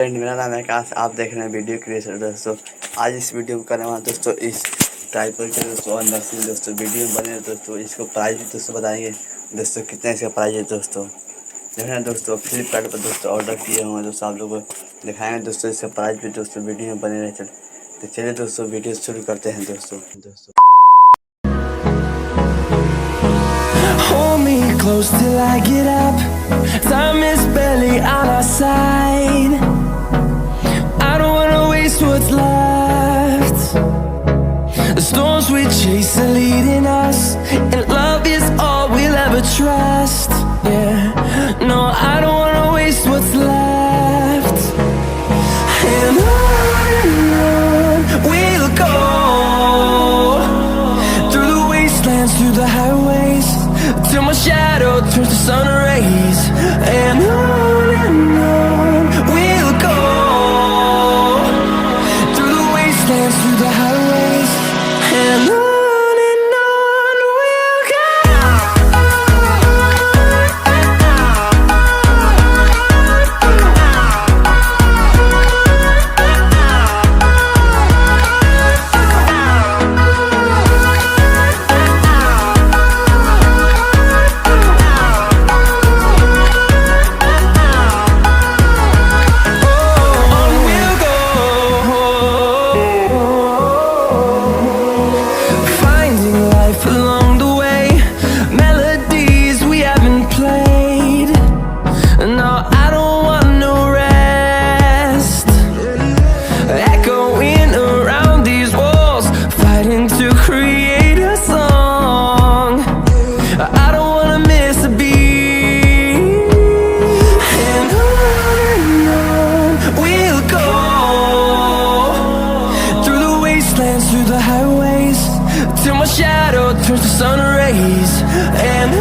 मेरा नाम है आकाश, आप देख रहे हैं वीडियो क्रिएटर दोस्तों। आज इस वीडियो को करने वाला दोस्तों इस ट्राइपॉड के दोस्तों अनबॉक्सिंग दोस्तों वीडियो में बने दोस्तों। इसको प्राइस भी दोस्तों बताएंगे दोस्तों कितने इसका प्राइस है दोस्तों। देख रहे हैं दोस्तों फ्लिपकार्ट पर दोस्तों ऑर्डर किए हुए दोस्तों, आप लोगों को दिखाएंगे दोस्तों इसका प्राइस भी दोस्तों वीडियो में बने रहे। तो चलिए दोस्तों वीडियो शुरू करते हैं दोस्तों। Hold me close till I get up. Time is barely on our side. I don't wanna waste what's left. The storms we chase are leading us, and love is all we'll ever trust. Yeah, no, I don't wanna waste what's left. And on we'll go, through the wastelands, through the highways, till my shadow turns to sun rays. And on we'll go, through the wastelands, through the highways. And on we'll go. Through the highways, till my shadow turns to sun rays. And